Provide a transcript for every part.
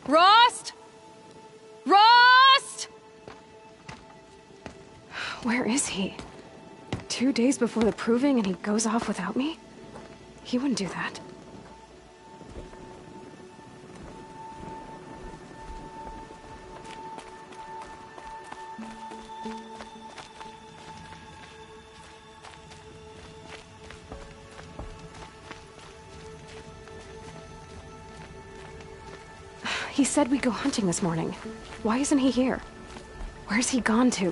Rost! Rost! Where is he? 2 days before the proving and he goes off without me? He wouldn't do that. He said we'd go hunting this morning. Why isn't he here? Where's he gone to?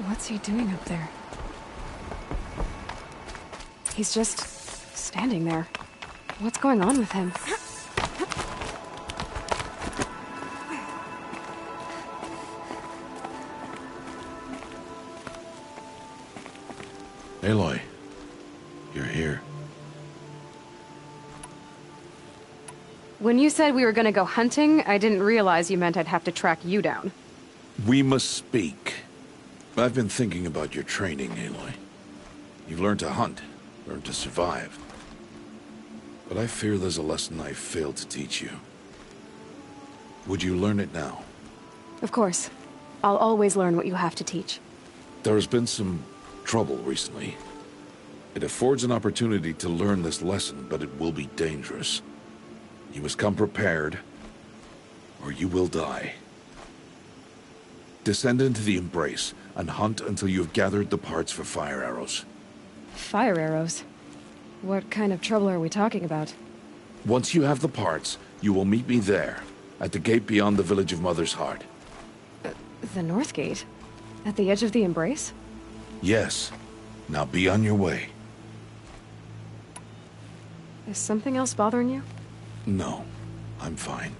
What's he doing up there? He's just standing there. What's going on with him? Aloy, you're here. When you said we were gonna go hunting, I didn't realize you meant I'd have to track you down. We must speak. I've been thinking about your training, Aloy. You've learned to hunt, learned to survive. But I fear there's a lesson I failed to teach you. Would you learn it now? Of course. I'll always learn what you have to teach. There has been some trouble recently. It affords an opportunity to learn this lesson, but it will be dangerous. You must come prepared, or you will die. Descend into the Embrace, and hunt until you have gathered the parts for fire arrows. Fire arrows? What kind of trouble are we talking about? Once you have the parts, you will meet me there, at the gate beyond the village of Mother's Heart. The North Gate? At the edge of the Embrace? Yes. Now be on your way. Is something else bothering you? No, I'm fine.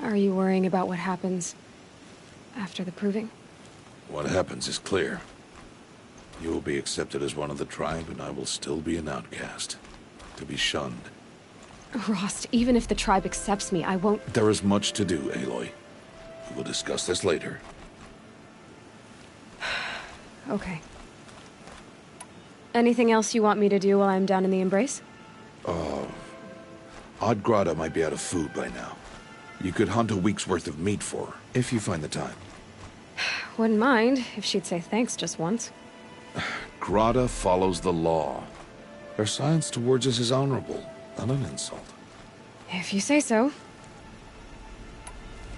Are you worrying about what happens after the proving? What happens is clear. You will be accepted as one of the tribe, and I will still be an outcast. To be shunned. Rost, even if the tribe accepts me, I won't— There is much to do, Aloy. We will discuss this later. Okay. Anything else you want me to do while I'm down in the Embrace? Odd Grata might be out of food by now. You could hunt a week's worth of meat for her, if you find the time. Wouldn't mind if she'd say thanks just once. Grata follows the law. Her silence towards us is honorable, not an insult. If you say so.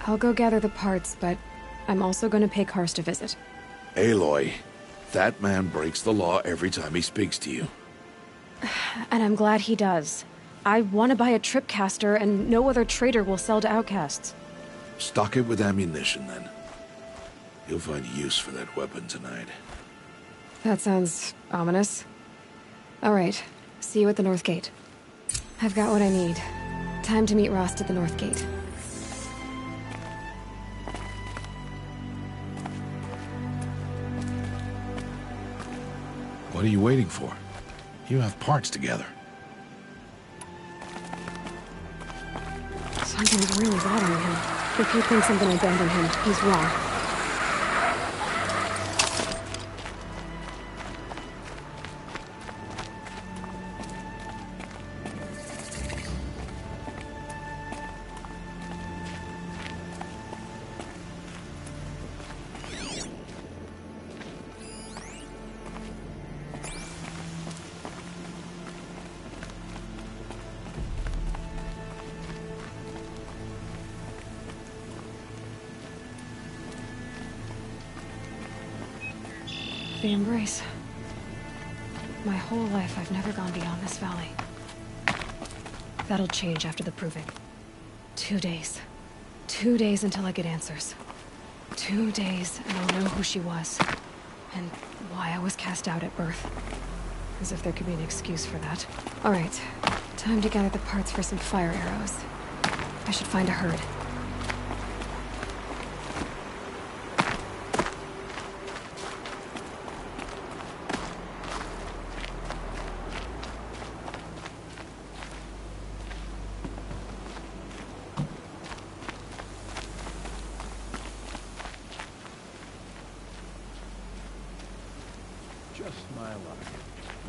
I'll go gather the parts, but I'm also gonna pay Karst a visit. Aloy, that man breaks the law every time he speaks to you. And I'm glad he does. I want to buy a tripcaster, and no other trader will sell to outcasts. Stock it with ammunition, then. You'll find use for that weapon tonight. That sounds ominous. All right, see you at the North Gate. I've got what I need. Time to meet Rost at the North Gate. What are you waiting for? You have parts together. Something's really bothering him. If he thinks I'm gonna abandon him, he's wrong. The Embrace. My whole life, I've never gone beyond this valley. That'll change after the proving. 2 days. 2 days until I get answers. 2 days, and I'll know who she was. And why I was cast out at birth. As if there could be an excuse for that. Alright, time to gather the parts for some fire arrows. I should find a herd. My luck.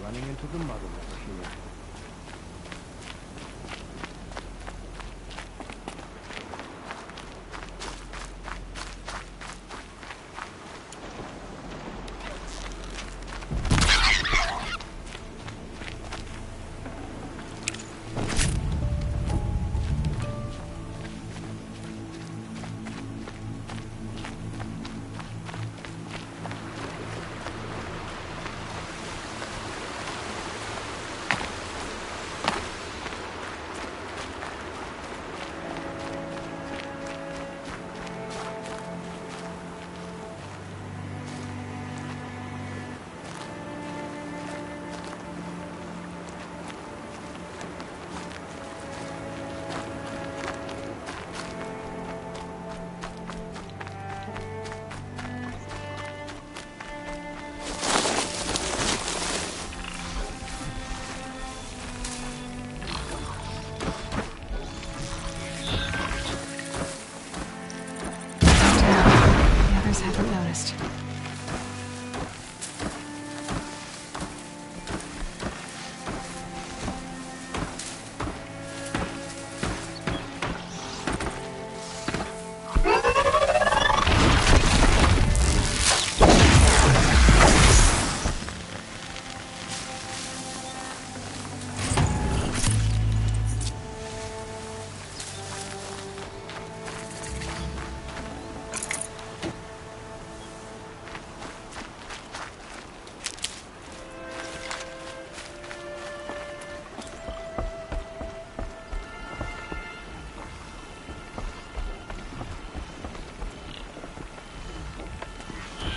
Running into the mother machine. The others haven't noticed.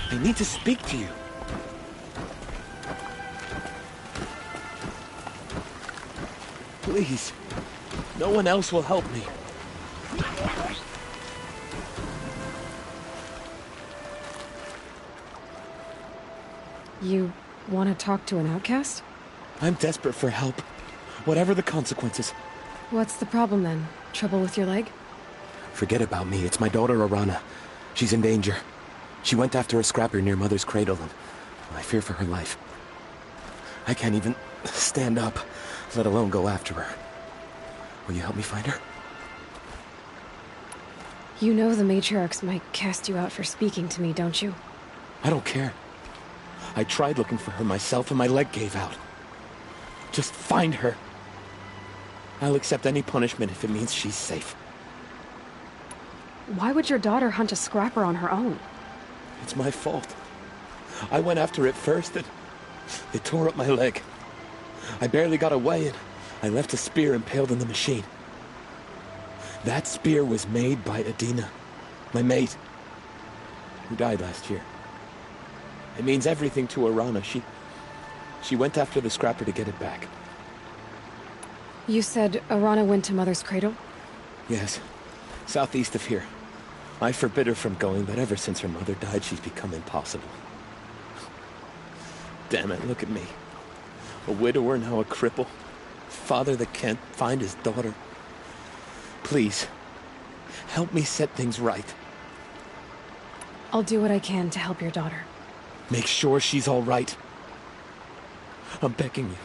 I need to speak to you. Please. No one else will help me. You want to talk to an outcast? I'm desperate for help. Whatever the consequences. What's the problem then? Trouble with your leg? Forget about me. It's my daughter, Arana. She's in danger. She went after a scrapper near Mother's cradle, and I fear for her life. I can't even stand up, let alone go after her. Will you help me find her? You know the matriarchs might cast you out for speaking to me, don't you? I don't care. I tried looking for her myself, and my leg gave out. Just find her. I'll accept any punishment if it means she's safe. Why would your daughter hunt a scrapper on her own? It's my fault. I went after it first, and it tore up my leg. I barely got away, and I left a spear impaled in the machine. That spear was made by Adina, my mate, who died last year. It means everything to Arana. She went after the scrapper to get it back. You said Arana went to Mother's cradle? Yes, southeast of here. I forbid her from going, but ever since her mother died, she's become impossible. Damn it, look at me. A widower, now a cripple. Father that can't find his daughter. Please, help me set things right. I'll do what I can to help your daughter. Make sure she's all right. I'm begging you.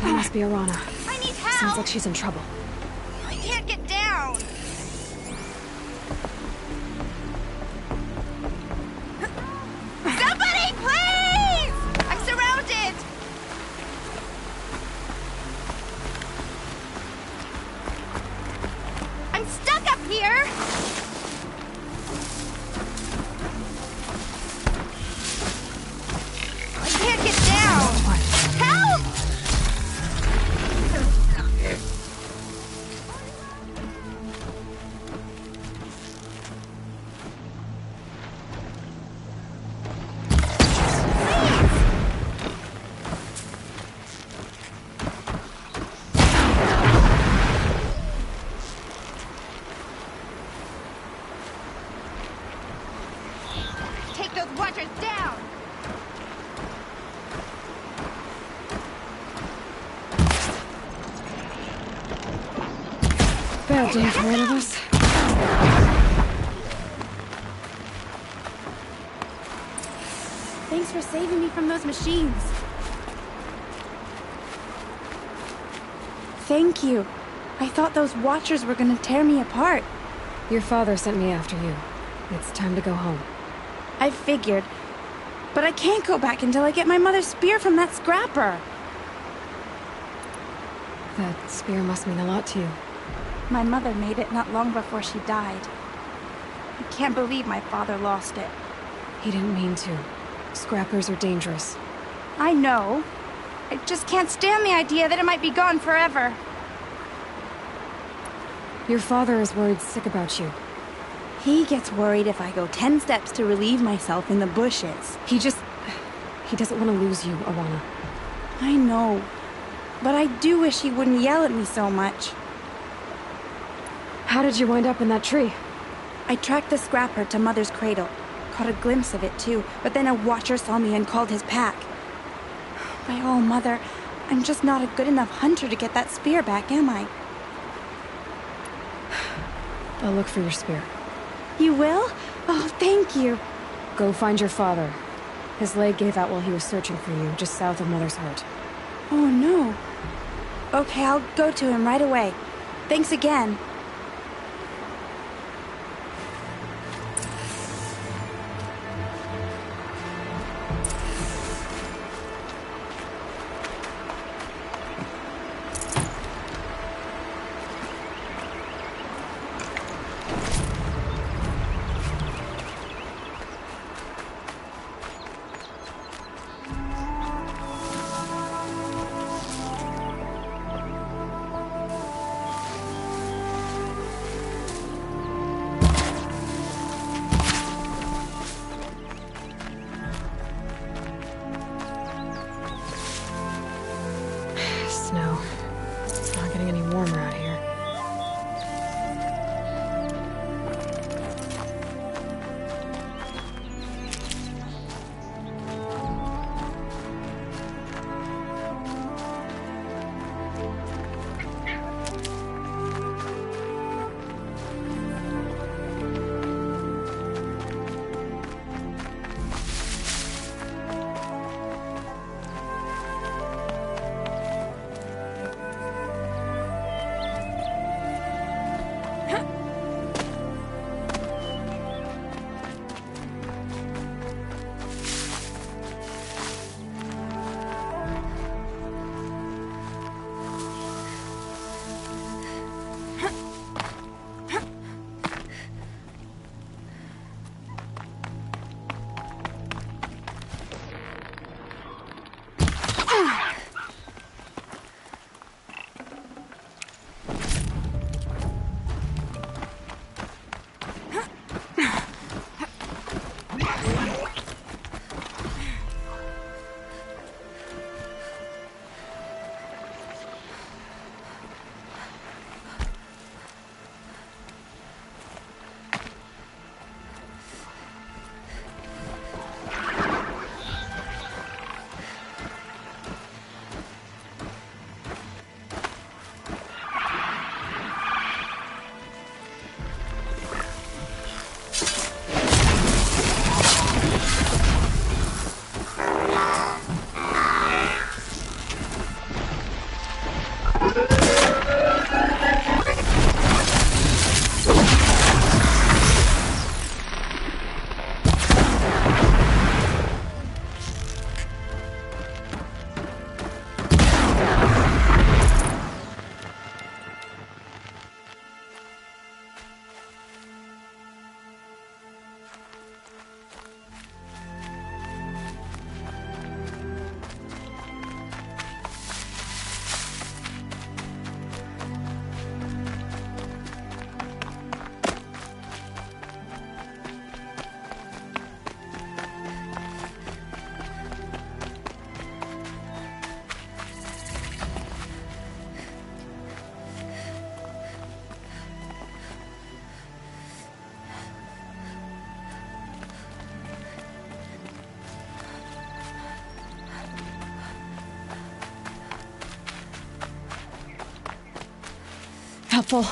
That must be Arana. I need help! Sounds like she's in trouble. I can't get down! Somebody, please! I'm surrounded! I'm stuck up here! I can't get down! Help! Bad day for one of us. Thanks for saving me from those machines. Thank you. I thought those Watchers were gonna tear me apart. Your father sent me after you. It's time to go home. I figured. But I can't go back until I get my mother's spear from that scrapper. That spear must mean a lot to you. My mother made it not long before she died. I can't believe my father lost it. He didn't mean to. Scrappers are dangerous. I know. I just can't stand the idea that it might be gone forever. Your father is worried sick about you. He gets worried if I go 10 steps to relieve myself in the bushes. He doesn't want to lose you, Alana. I know. But I do wish he wouldn't yell at me so much. How did you wind up in that tree? I tracked the scrapper to Mother's cradle. Caught a glimpse of it too, but then a Watcher saw me and called his pack. By all, Mother, I'm just not a good enough hunter to get that spear back, am I? I'll look for your spear. You will? Oh, thank you. Go find your father. His leg gave out while he was searching for you, just south of Mother's Heart. Oh, no. Okay, I'll go to him right away. Thanks again. Snow. It's not getting any warmer out here. Helpful.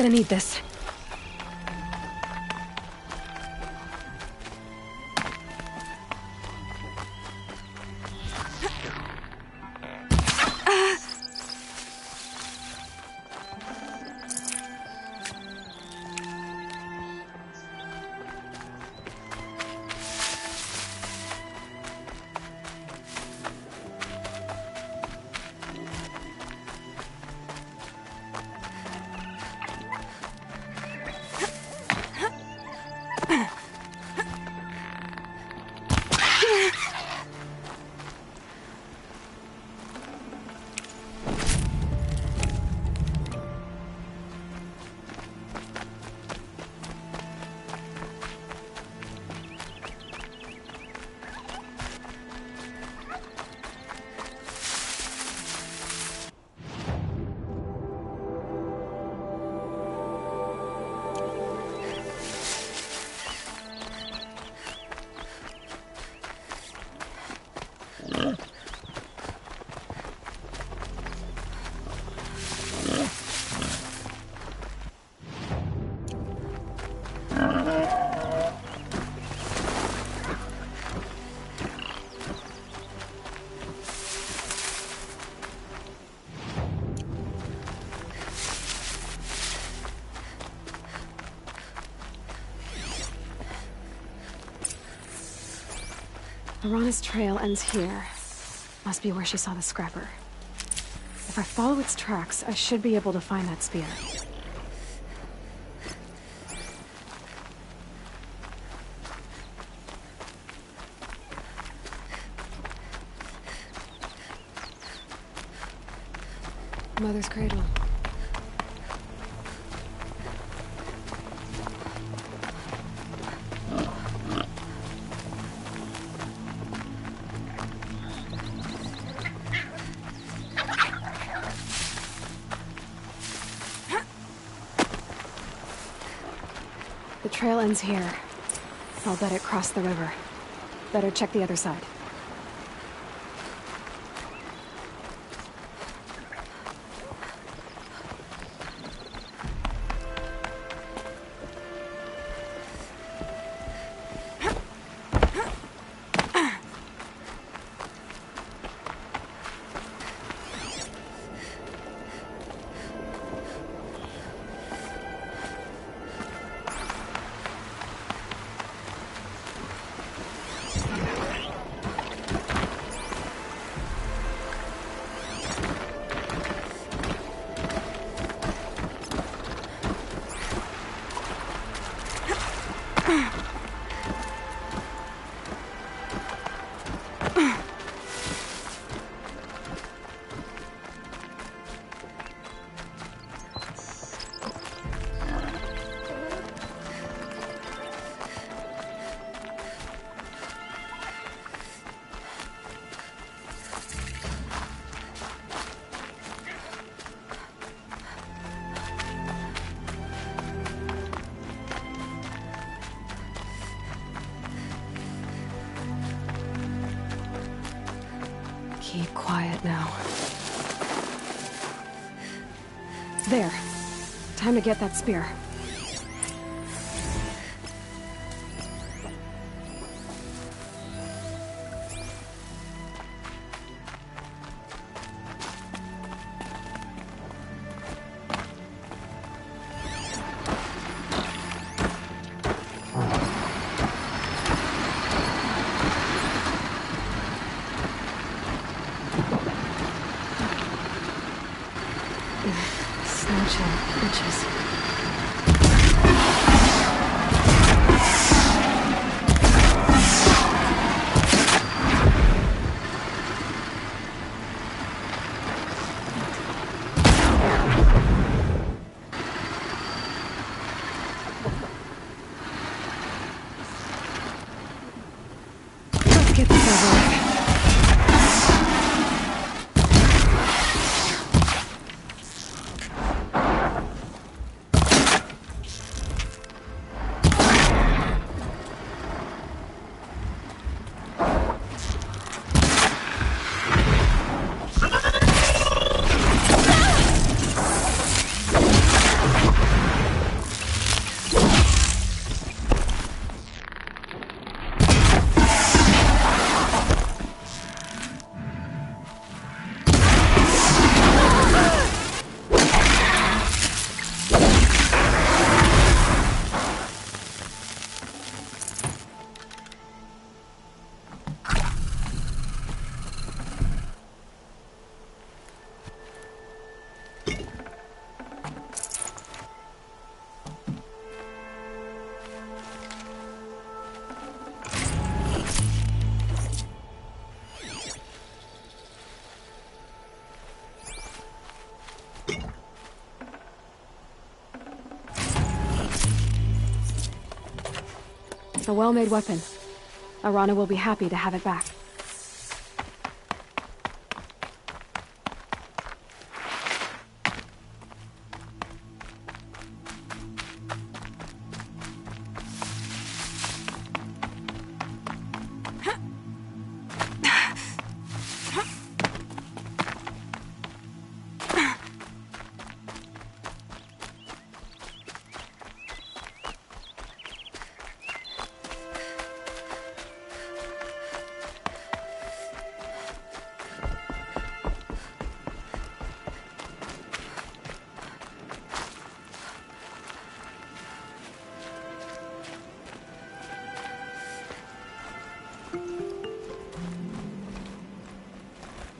Gonna need this. Arana's trail ends here. Must be where she saw the scrapper. If I follow its tracks, I should be able to find that spear. Mother's cradle. The trail ends here. I'll bet it crossed the river. Better check the other side. Keep quiet now. There. Time to get that spear. Snow chill, itches. Let's get this over with. It's a well-made weapon. Arana will be happy to have it back.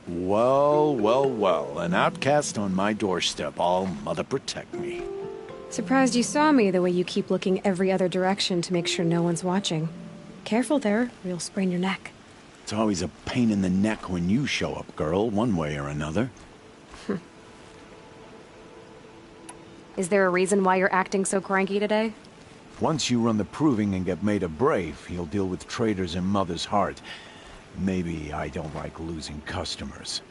Well, Well, well, well. An outcast on my doorstep. All mother protect me. Surprised you saw me the way you keep looking every other direction to make sure no one's watching. Careful there, or you'll sprain your neck. It's always a pain in the neck when you show up, girl, one way or another. Is there a reason why you're acting so cranky today? Once you run the proving and get made a brave, you'll deal with traitors in Mother's Heart. Maybe I don't like losing customers.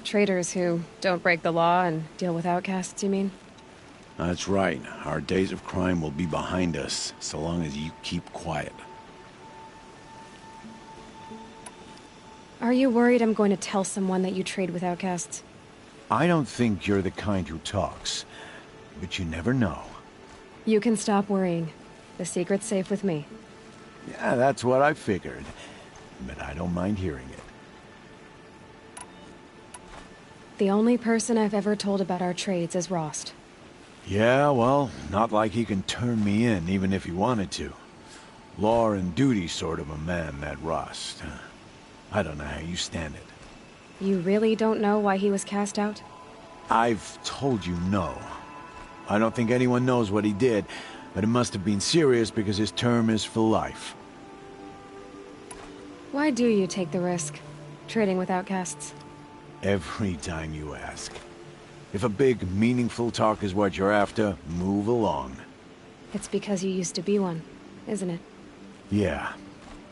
Traitors who don't break the law and deal with outcasts, you mean? That's right. Our days of crime will be behind us, so long as you keep quiet. Are you worried I'm going to tell someone that you trade with outcasts? I don't think you're the kind who talks, but you never know. You can stop worrying. The secret's safe with me. Yeah, that's what I figured. But I don't mind hearing it. The only person I've ever told about our trades is Rost. Yeah, well, not like he can turn me in, even if he wanted to. Law and duty sort of a man, that Rost. I don't know how you stand it. You really don't know why he was cast out? I've told you no. I don't think anyone knows what he did, but it must have been serious because his term is for life. Why do you take the risk, trading with outcasts? Every time you ask. If a big, meaningful talk is what you're after, move along. It's because you used to be one, isn't it? Yeah.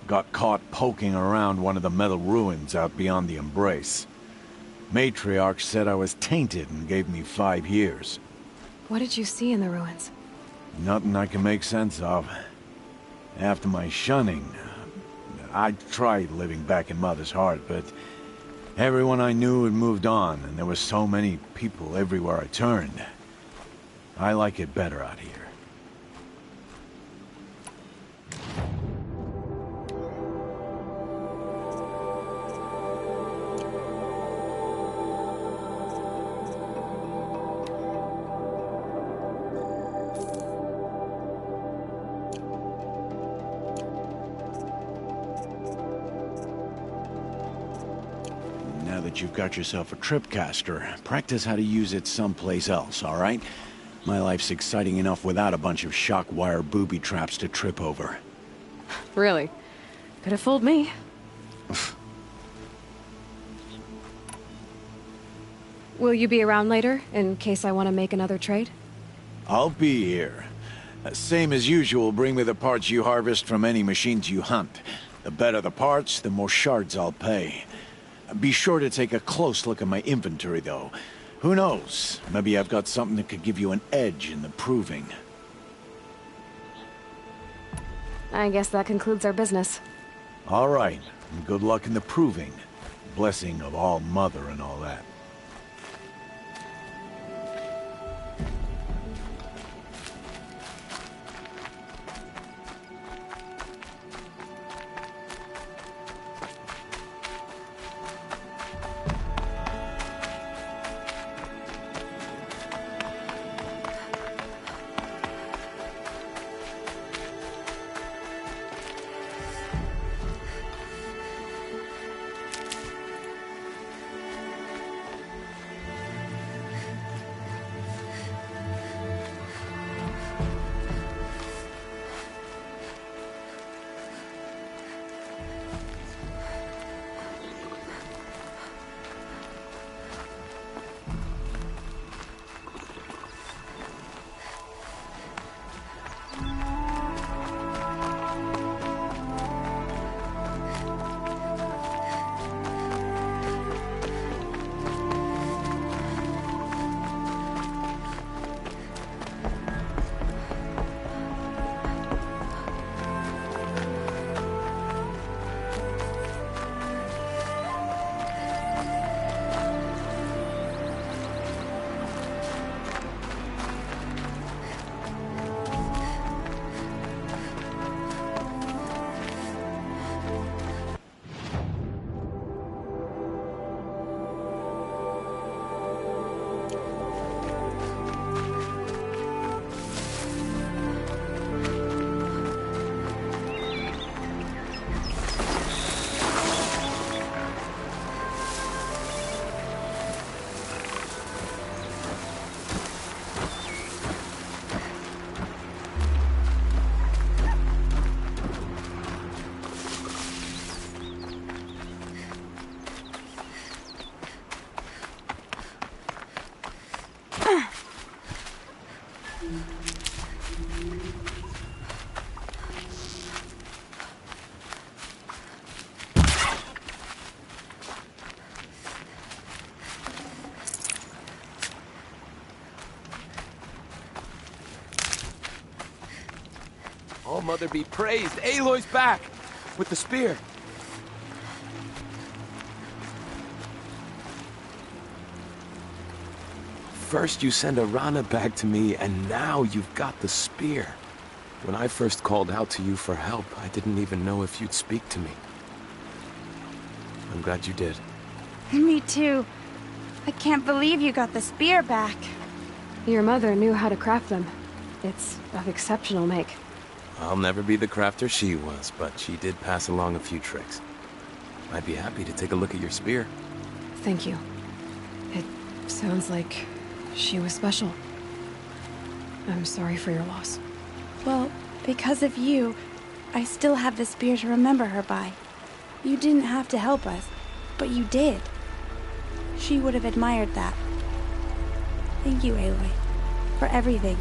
Got caught poking around one of the metal ruins out beyond the Embrace. Matriarch said I was tainted and gave me 5 years. What did you see in the ruins? Nothing I can make sense of. After my shunning, I tried living back in Mother's Heart, but everyone I knew had moved on, and there were so many people everywhere I turned. I like it better out here. Now that you've got yourself a tripcaster, practice how to use it someplace else, all right? My life's exciting enough without a bunch of shock wire booby traps to trip over. Really? Could have fooled me. Will you be around later, in case I want to make another trade? I'll be here. Same as usual, bring me the parts you harvest from any machines you hunt. The better the parts, the more shards I'll pay. Be sure to take a close look at my inventory, though. Who knows? Maybe I've got something that could give you an edge in the proving. I guess that concludes our business. All right, and good luck in the proving. Blessing of All Mother and all that. All Mother be praised. Aloy's back with the spear. First you send Arana back to me, and now you've got the spear. When I first called out to you for help, I didn't even know if you'd speak to me. I'm glad you did. Me too. I can't believe you got the spear back. Your mother knew how to craft them. It's of exceptional make. I'll never be the crafter she was, but she did pass along a few tricks. I'd be happy to take a look at your spear. Thank you. It sounds like she was special. I'm sorry for your loss. Well, because of you, I still have the spear to remember her by. You didn't have to help us, but you did. She would have admired that. Thank you, Aloy, for everything.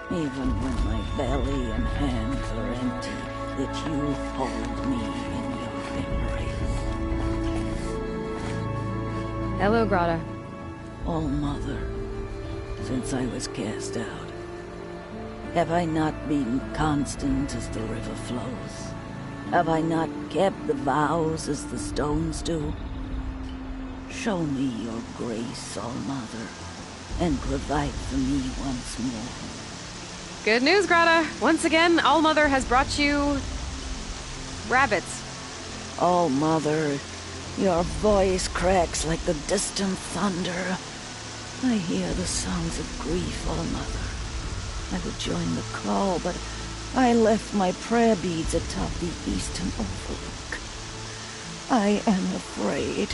Even when my belly and hands are empty, that you hold me in your embrace. Hello, Grata. Oh, Mother, since I was cast out, have I not been constant as the river flows? Have I not kept the vows as the stones do? Show me your grace, All Mother, and provide for me once more. Good news, Grata. Once again, All Mother has brought you... rabbits. Oh, Mother, your voice cracks like the distant thunder. I hear the sounds of grief, All Mother. I would join the call, but I left my prayer beads atop the eastern overlook. I am afraid.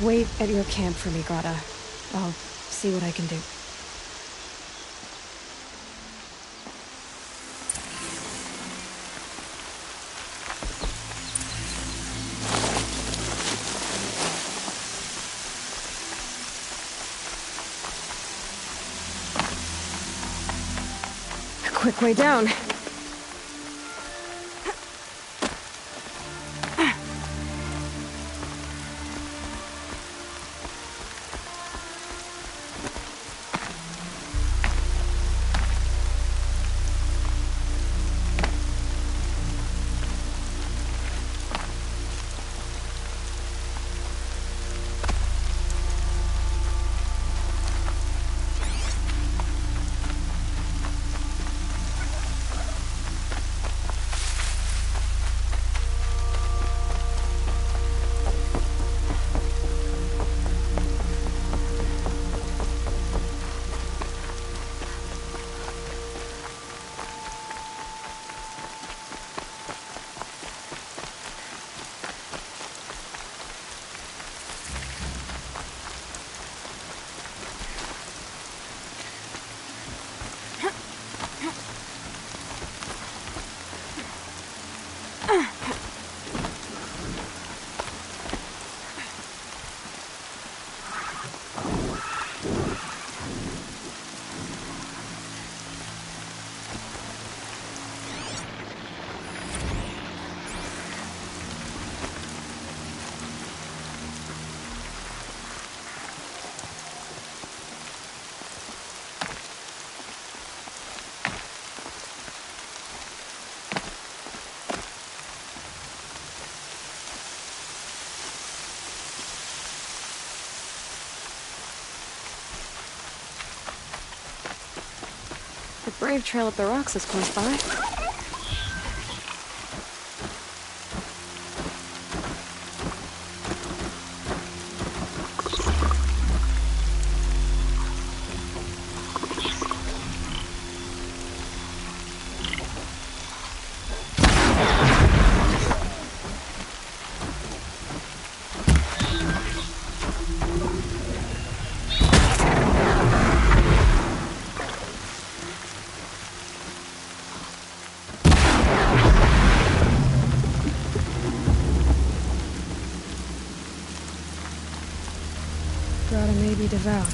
Wait at your camp for me, Grata. I'll see what I can do. Quick way down. brave trail up the rocks is close by. Grata may be devout,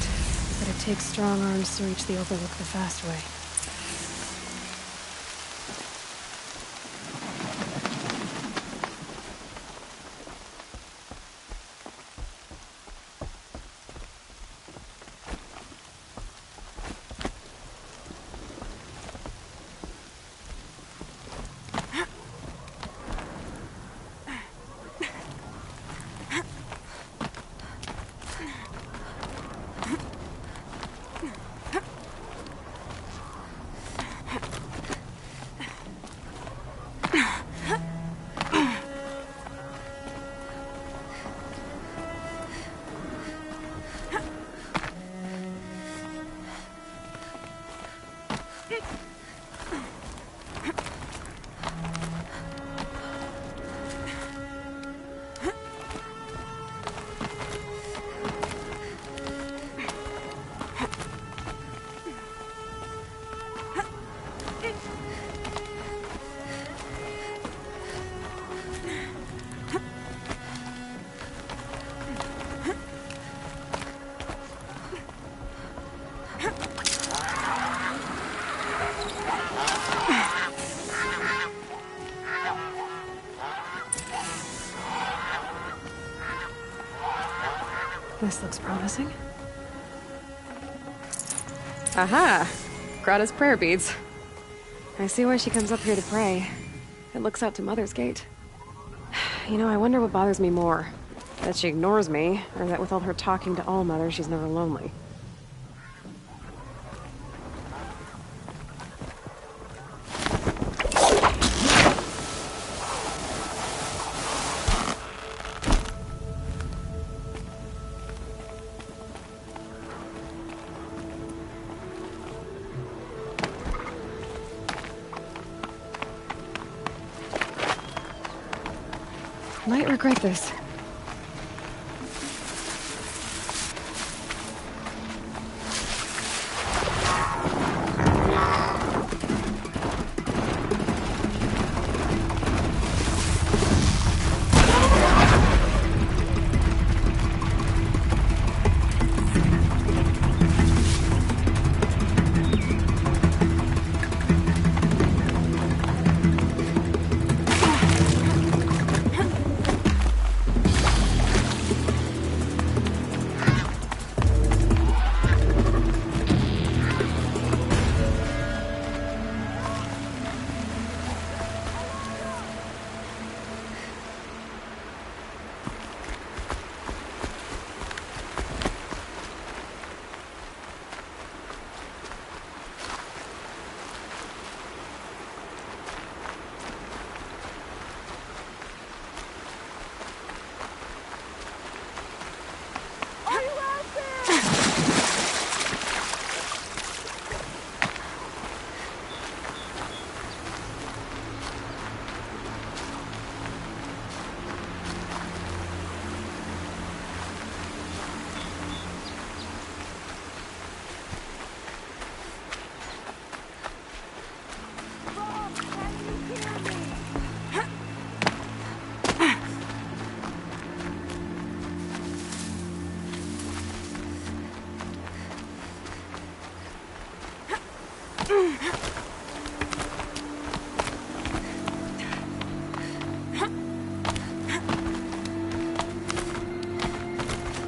but it takes strong arms to reach the Overlook the fast way. This looks promising. Aha! Grata's prayer beads. I see why she comes up here to pray. It looks out to Mother's Gate. You know, I wonder what bothers me more. That she ignores me, or that with all her talking to All Mother, she's never lonely. Might regret this.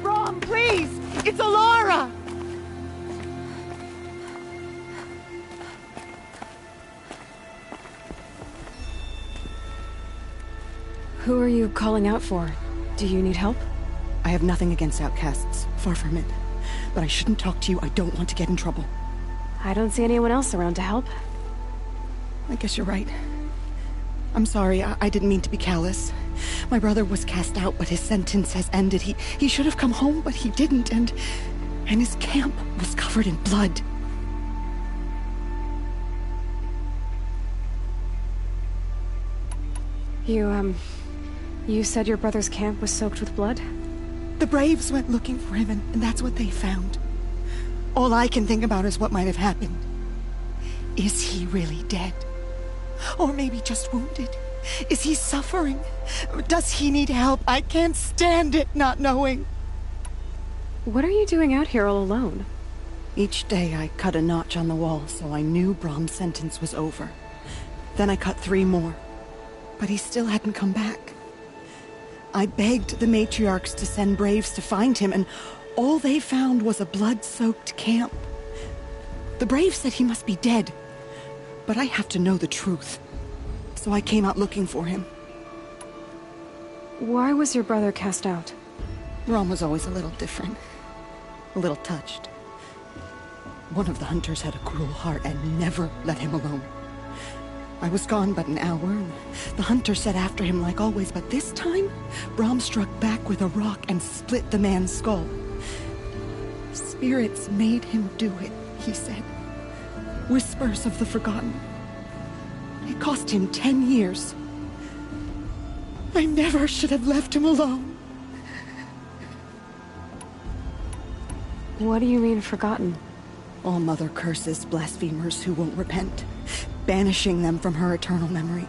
Rom, please! It's Alara! Who are you calling out for? Do you need help? I have nothing against outcasts, far from it. But I shouldn't talk to you, I don't want to get in trouble. I don't see anyone else around to help. I guess you're right. I'm sorry, I didn't mean to be callous. My brother was cast out, but his sentence has ended. He should have come home, but he didn't, and his camp was covered in blood. You said your brother's camp was soaked with blood? The Braves went looking for him, and that's what they found. All I can think about is what might have happened. Is he really dead? Or maybe just wounded? Is he suffering? Does he need help? I can't stand it not knowing. What are you doing out here all alone? Each day I cut a notch on the wall so I knew Brom's sentence was over. Then I cut 3 more. But he still hadn't come back. I begged the matriarchs to send Braves to find him, and all they found was a blood-soaked camp. The Braves said he must be dead, but I have to know the truth. So I came out looking for him. Why was your brother cast out? Brom was always a little different. A little touched. One of the hunters had a cruel heart and never let him alone. I was gone but an hour, and the hunter set after him like always, but this time, Brom struck back with a rock and split the man's skull. Spirits made him do it, he said. Whispers of the forgotten. It cost him 10 years. I never should have left him alone. What do you mean, forgotten? All Mother curses blasphemers who won't repent, banishing them from her eternal memory.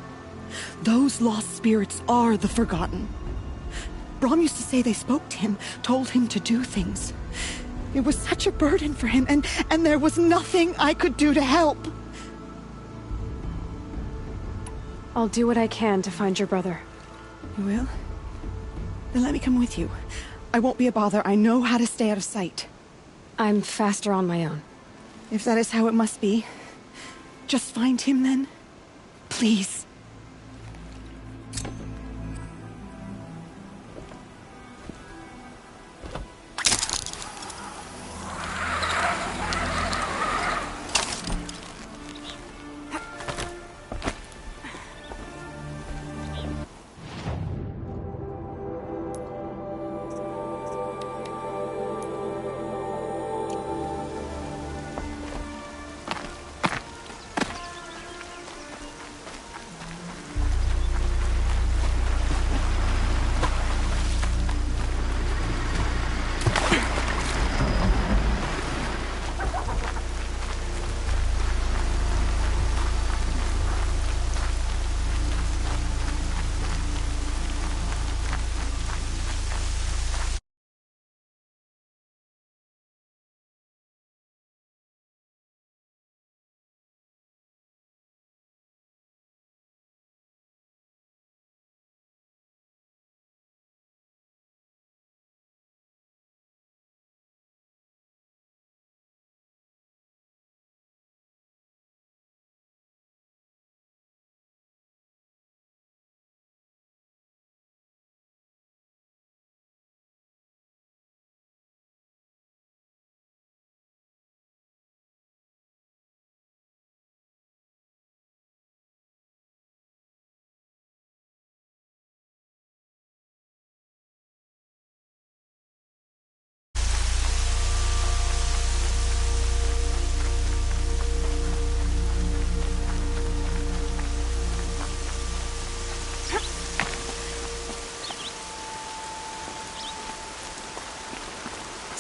Those lost spirits are the forgotten. Brom used to say they spoke to him, told him to do things. It was such a burden for him, and there was nothing I could do to help. I'll do what I can to find your brother. You will? Then let me come with you. I won't be a bother. I know how to stay out of sight. I'm faster on my own. If that is how it must be, just find him then. Please.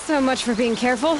So much for being careful.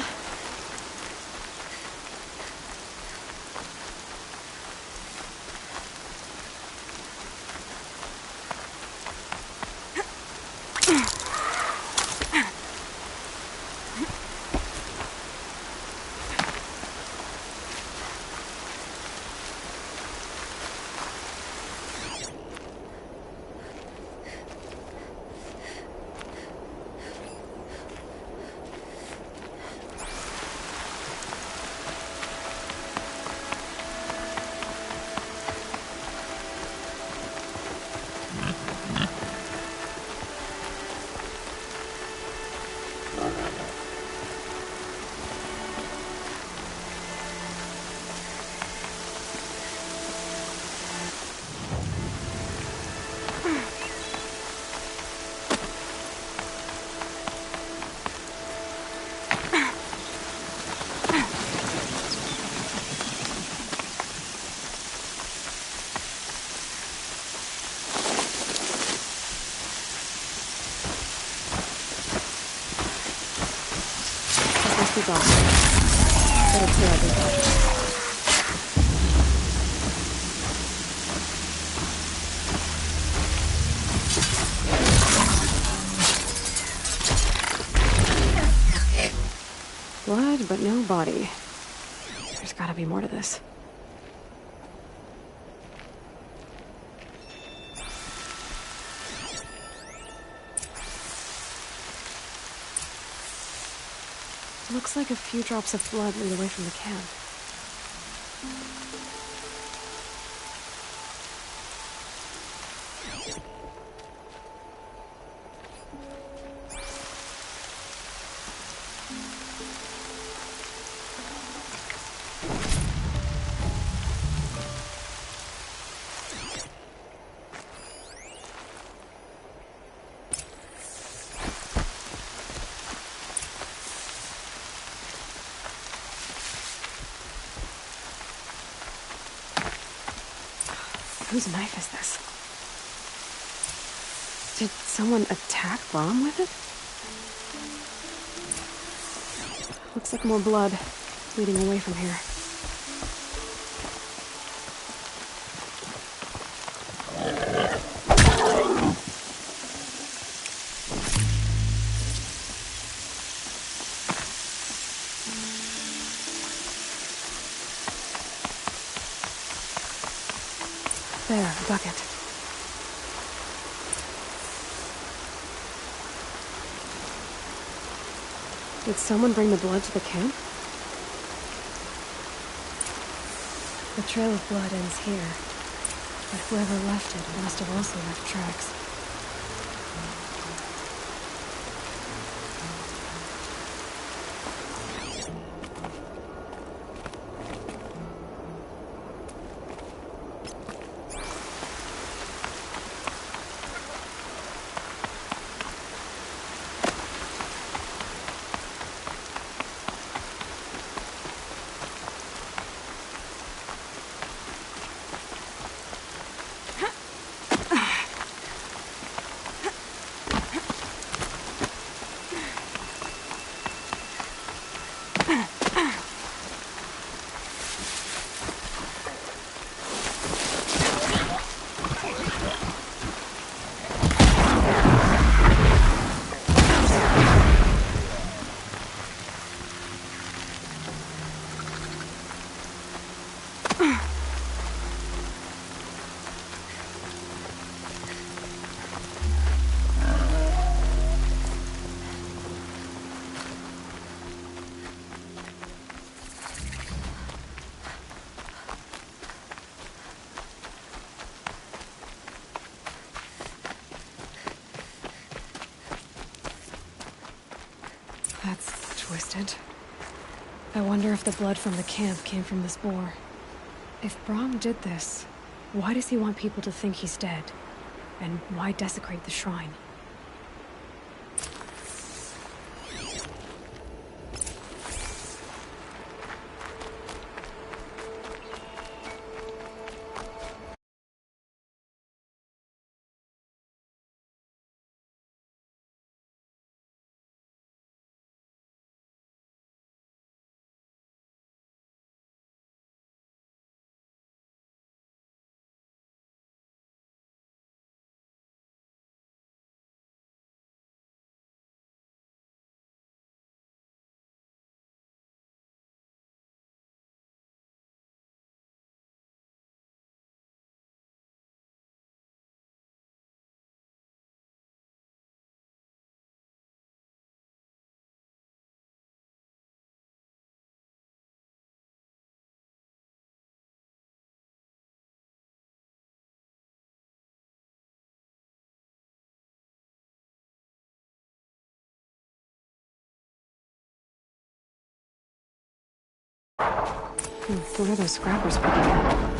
Keep on. Better clear everything. Blood, but no body. There's gotta be more to this. Looks like a few drops of blood lead away from the camp. Whose knife is this? Did someone attack Brom with it? Looks like more blood leading away from here. There, a bucket. Did someone bring the blood to the camp? The trail of blood ends here, but whoever left it must have also left tracks. That's twisted. I wonder if the blood from the camp came from this boar. If Brom did this, why does he want people to think he's dead? And why desecrate the shrine? What are those scrappers picking up?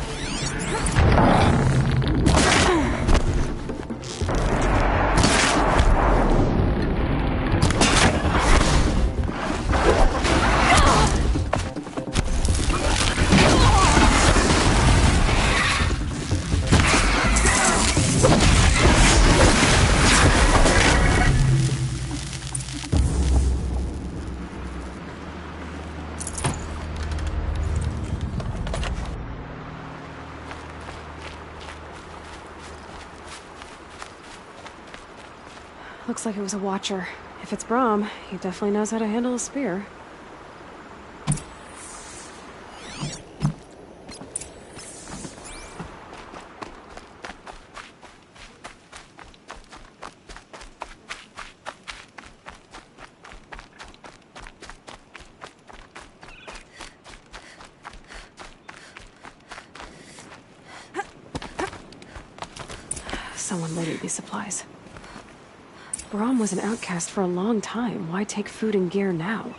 Looks like it was a watcher. If it's Brahm, he definitely knows how to handle a spear. Someone loaded these supplies. Brahm was an outcast for a long time. Why take food and gear now?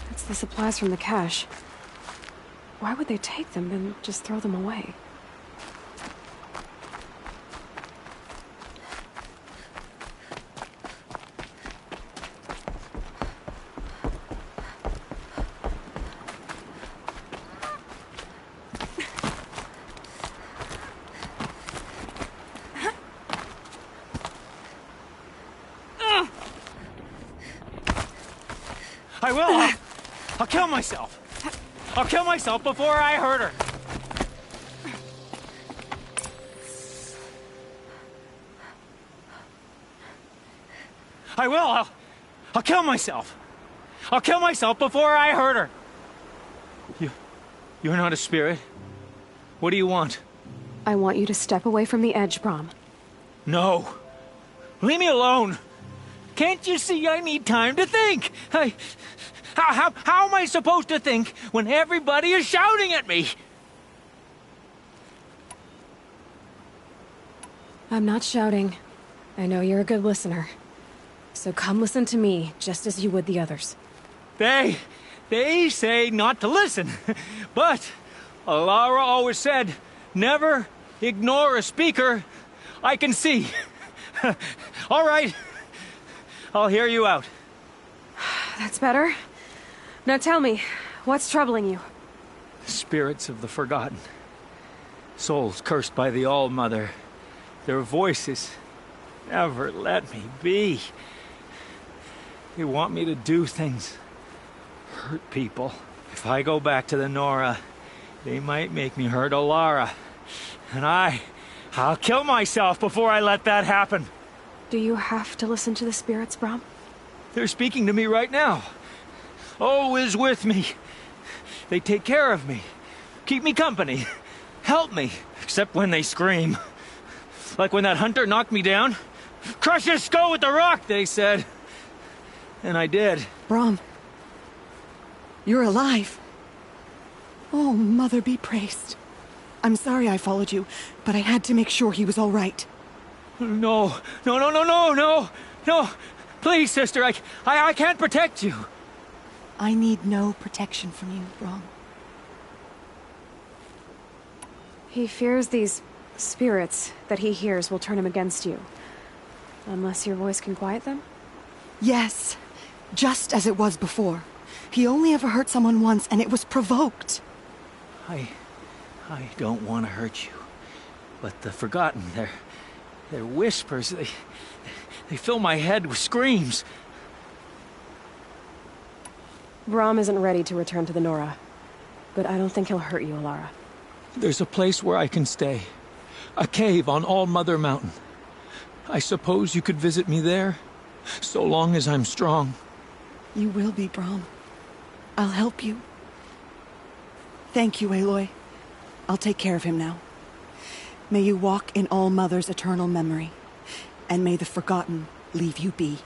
That's the supplies from the cache. Why would they take them and just throw them away? I will! I'll kill myself! I'll kill myself before I hurt her! I will! I'll kill myself! I'll kill myself before I hurt her! You're not a spirit. What do you want? I want you to step away from the edge, Brahm. No! Leave me alone! Can't you see I need time to think? How am I supposed to think when everybody is shouting at me? I'm not shouting. I know you're a good listener. So come listen to me, just as you would the others. They say not to listen. But Alara always said, never ignore a speaker I can see. All right. I'll hear you out. That's better. Now tell me, what's troubling you? Spirits of the forgotten. Souls cursed by the All-Mother. Their voices never let me be. They want me to do things. Hurt people. If I go back to the Nora, they might make me hurt Alara. And I'll kill myself before I let that happen. Do you have to listen to the spirits, Brahm? They're speaking to me right now. Oh is with me. They take care of me. Keep me company. Help me. Except when they scream. Like when that hunter knocked me down. Crush his skull with the rock, they said. And I did. Brahm, you're alive. Oh, Mother be praised. I'm sorry I followed you, but I had to make sure he was all right. No. Please, sister, I can't protect you. I need no protection from you, Brahm. He fears these spirits that he hears will turn him against you. Unless your voice can quiet them? Yes, just as it was before. He only ever hurt someone once, and it was provoked. I don't want to hurt you. But the Forgotten, their whispers, they fill my head with screams. Brahm isn't ready to return to the Nora. But I don't think he'll hurt you, Alara. There's a place where I can stay. A cave on All-Mother Mountain. I suppose you could visit me there? So long as I'm strong. You will be, Brahm. I'll help you. Thank you, Aloy. I'll take care of him now. May you walk in All-Mother's eternal memory. And may the Forgotten leave you be.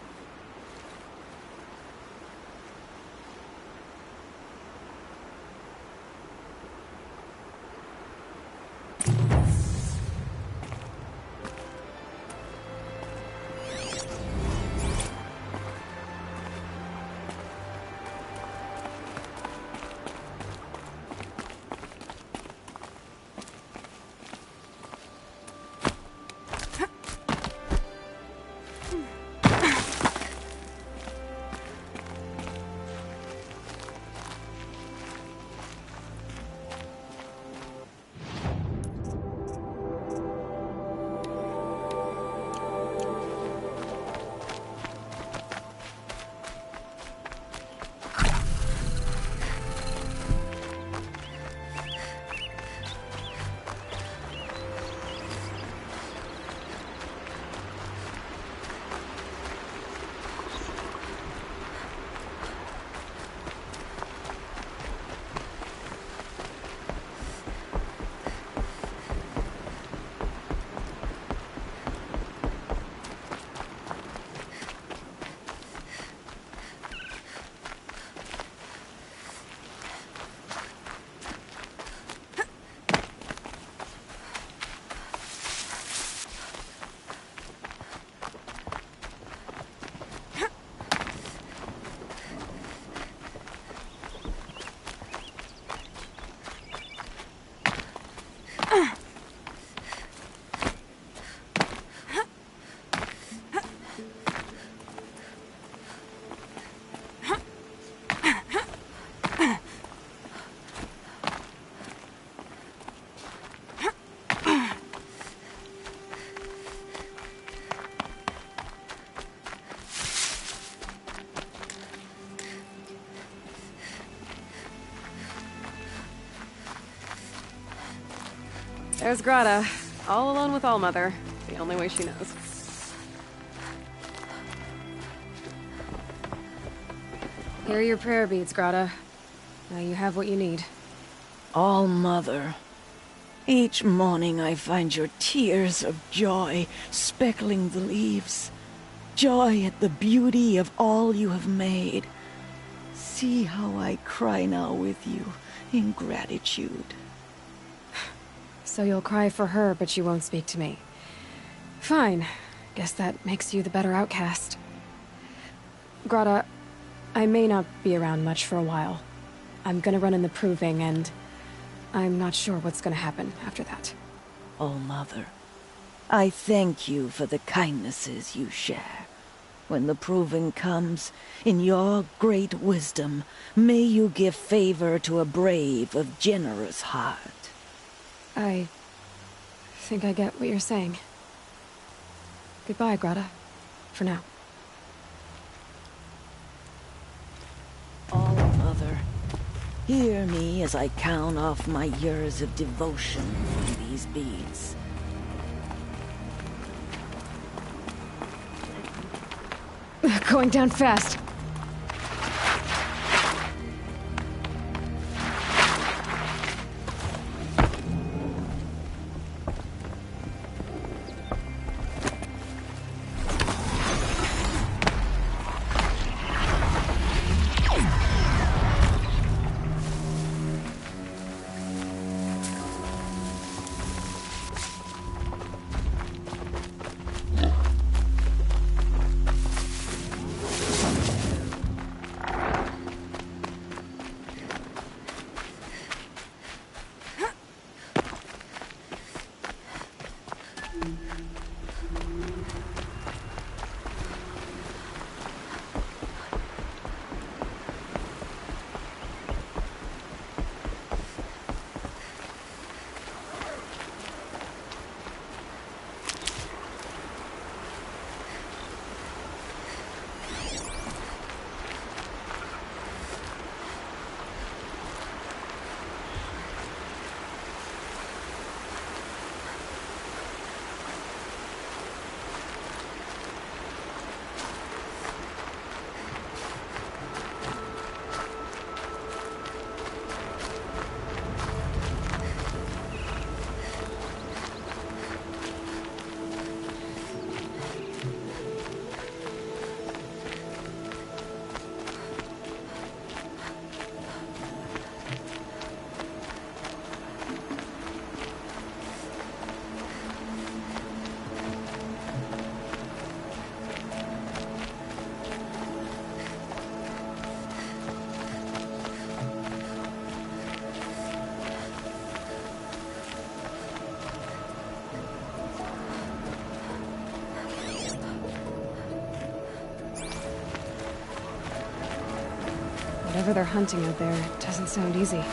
There's Grata, all alone with Allmother, the only way she knows. Here are your prayer beads, Grata. Now you have what you need. All-Mother, each morning I find your tears of joy speckling the leaves. Joy at the beauty of all you have made. See how I cry now with you in gratitude. So you'll cry for her, but you won't speak to me. Fine. Guess that makes you the better outcast. Grata, I may not be around much for a while. I'm gonna run in the proving, and I'm not sure what's gonna happen after that. All-Mother, I thank you for the kindnesses you share. When the proving comes, in your great wisdom, may you give favor to a brave of generous heart. I think I get what you're saying. Goodbye, Grata. For now. All-Mother, hear me as I count off my years of devotion from these beads. Going down fast. Whatever they're hunting out there, it doesn't sound easy.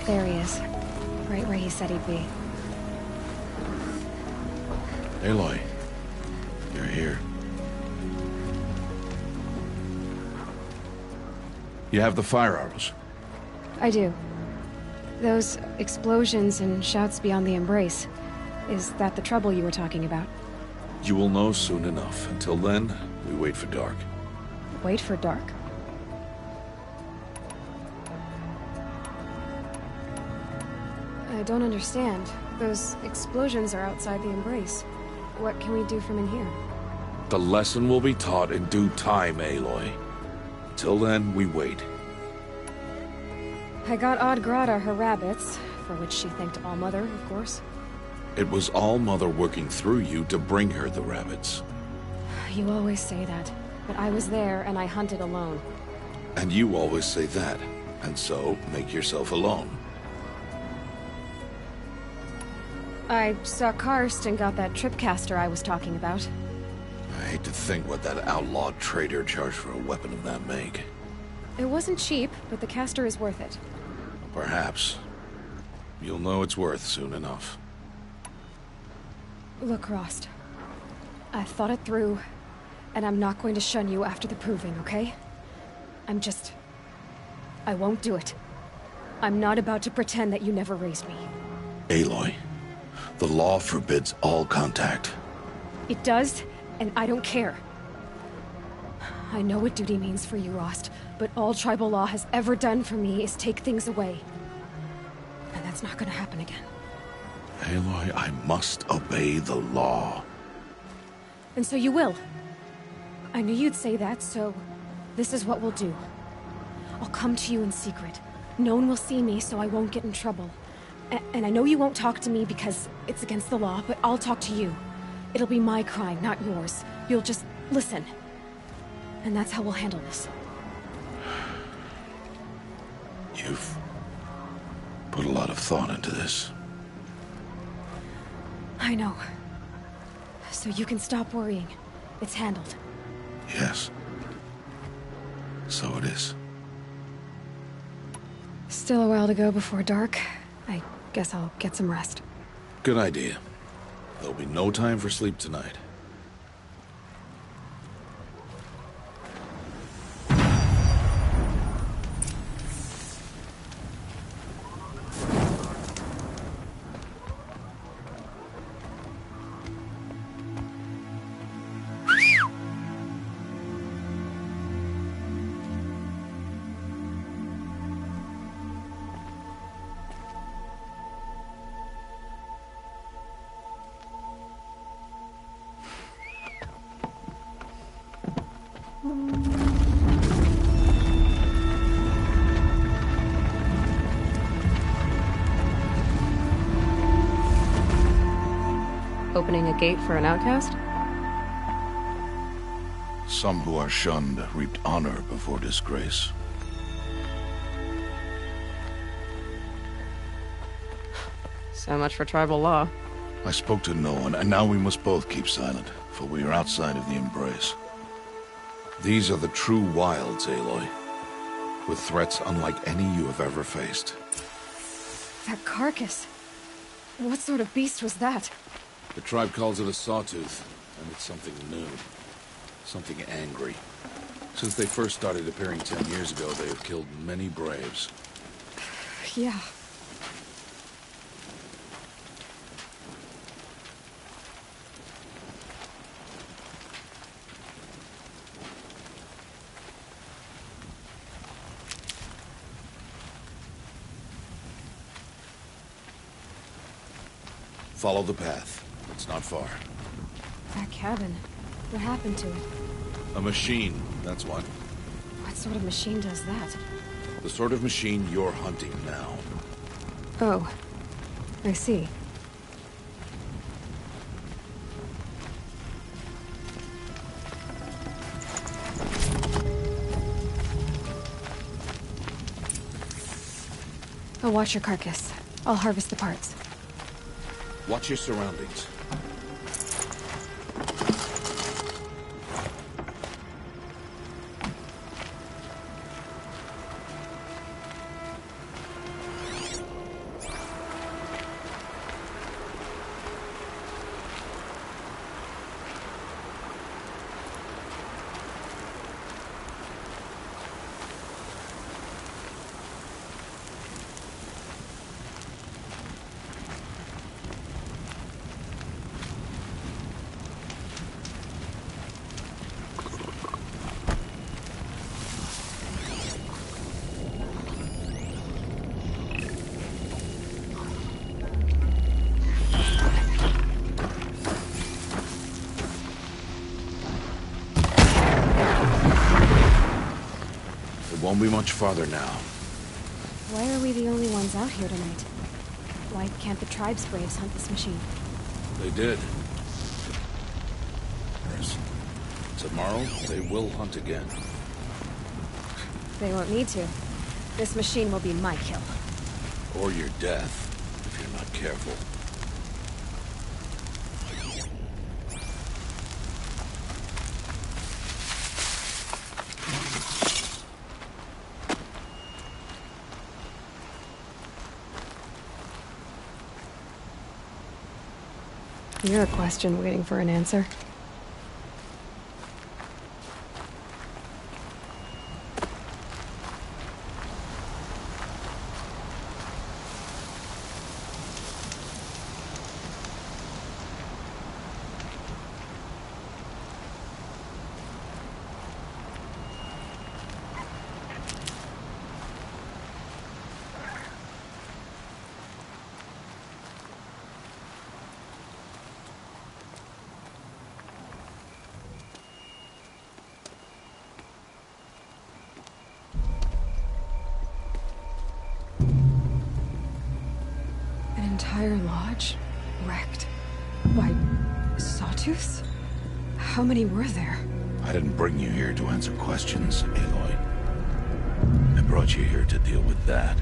There he is. Right where he said he'd be. Aloy, you're here. You have the fire arrows. I do. Those explosions and shouts beyond the embrace. Is that the trouble you were talking about? You will know soon enough. Until then, we wait for dark. Wait for dark. I don't understand. Those explosions are outside the embrace. What can we do from in here? The lesson will be taught in due time, Aloy. Till then, we wait. I got Odd Grata her rabbits, for which she thanked Allmother, of course. It was all Mother working through you to bring her the rabbits. You always say that, but I was there and I hunted alone. And you always say that, and so make yourself alone. I saw Karst and got that tripcaster I was talking about. I hate to think what that outlawed trader charged for a weapon of that make. It wasn't cheap, but the caster is worth it. Perhaps. You'll know it's worth soon enough. Look, Rost. I've thought it through, and I'm not going to shun you after the proving, okay? I won't do it. I'm not about to pretend that you never raised me. Aloy, the law forbids all contact. It does, and I don't care. I know what duty means for you, Rost, but all tribal law has ever done for me is take things away. And that's not gonna happen again. Aloy, I must obey the law. And so you will. I knew you'd say that, so this is what we'll do. I'll come to you in secret. No one will see me, so I won't get in trouble. And I know you won't talk to me because it's against the law, but I'll talk to you. It'll be my crime, not yours. You'll just listen. And that's how we'll handle this. You've put a lot of thought into this. I know. So you can stop worrying. It's handled. Yes. So it is. Still a while to go before dark. I guess I'll get some rest. Good idea. There'll be no time for sleep tonight. Opening a gate for an outcast? Some who are shunned reaped honor before disgrace. So much for tribal law. I spoke to no one, and now we must both keep silent, for we are outside of the embrace. These are the true wilds, Aloy, with threats unlike any you have ever faced. That carcass. What sort of beast was that? The tribe calls it a sawtooth, and it's something new. Something angry. Since they first started appearing 10 years ago, they have killed many braves. Yeah. Follow the path. It's not far. That cabin. What happened to it? A machine, that's what. What sort of machine does that? The sort of machine you're hunting now. Oh. I see. I'll watch your carcass. I'll harvest the parts. Watch your surroundings. Won't be much farther now. Why are we the only ones out here tonight? Why can't the tribe's braves hunt this machine? They did. Yes. Tomorrow, they will hunt again. They won't need to. This machine will be my kill. Or your death, if you're not careful. You're a question waiting for an answer. Entire lodge wrecked. Why, sawtooths? How many were there? I didn't bring you here to answer questions, Aloy. I brought you here to deal with that.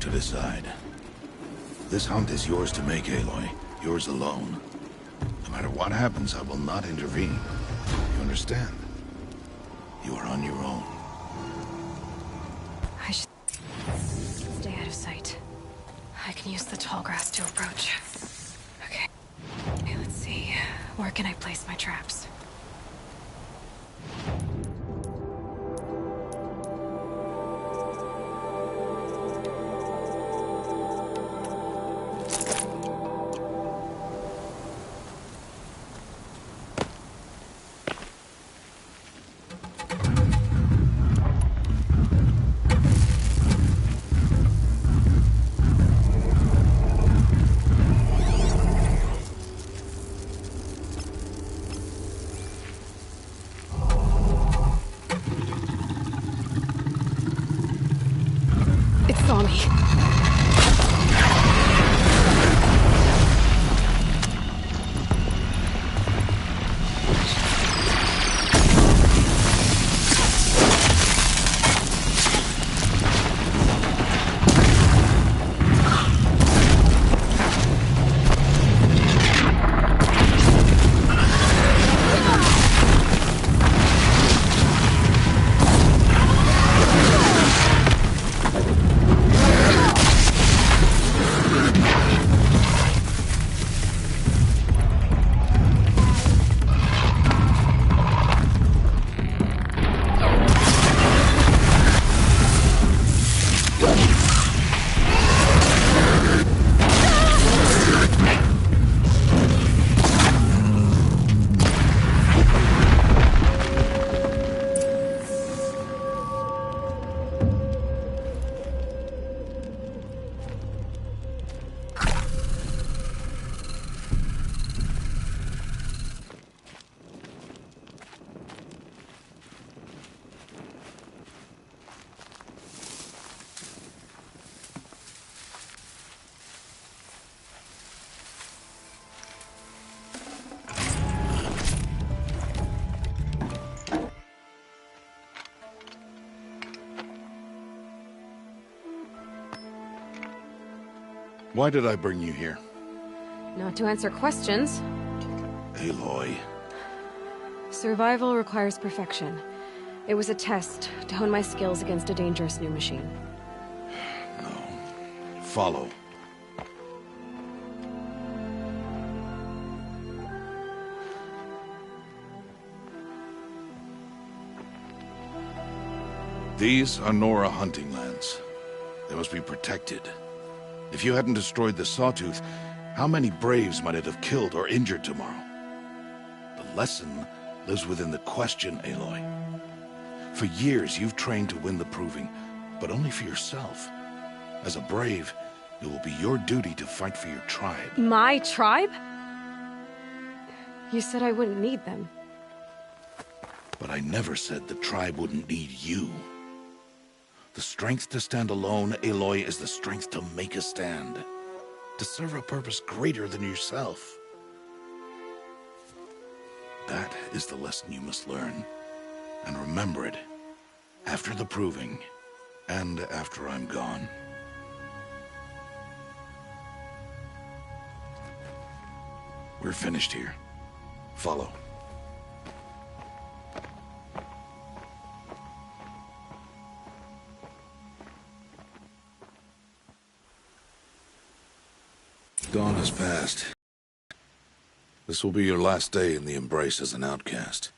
Decide. This hunt is yours to make, Aloy. Yours alone. No matter what happens, I will not intervene. You understand? You are on your own. I should stay out of sight. I can use the tall grass to approach. Okay, let's see. Where can I place my traps? Saw me. Why did I bring you here? Not to answer questions. Aloy. Survival requires perfection. It was a test to hone my skills against a dangerous new machine. No. Follow. These are Nora hunting lands. They must be protected. If you hadn't destroyed the Sawtooth, how many Braves might it have killed or injured tomorrow? The lesson lives within the question, Aloy. For years, you've trained to win the Proving, but only for yourself. As a brave, it will be your duty to fight for your tribe. My tribe? You said I wouldn't need them. But I never said the tribe wouldn't need you. The strength to stand alone, Aloy, is the strength to make a stand. To serve a purpose greater than yourself. That is the lesson you must learn. And remember it. After the Proving, and after I'm gone. We're finished here. Follow. Dawn has passed. This will be your last day in the Embrace as an outcast.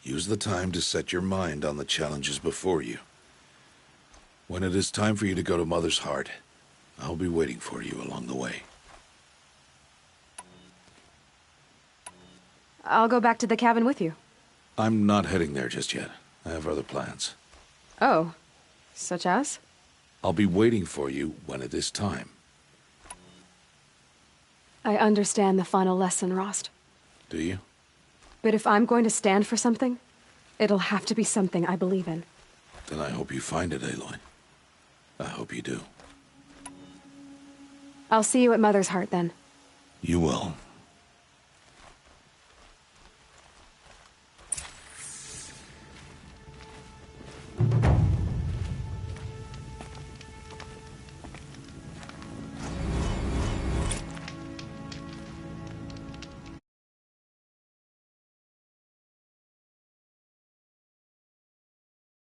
Use the time to set your mind on the challenges before you. When it is time for you to go to Mother's Heart, I'll be waiting for you along the way. I'll go back to the cabin with you. I'm not heading there just yet. I have other plans. Oh, such as? I'll be waiting for you when it is time. I understand the final lesson, Rost. Do you? But if I'm going to stand for something, it'll have to be something I believe in. Then I hope you find it, Aloy. I hope you do. I'll see you at Mother's Heart, then. You will.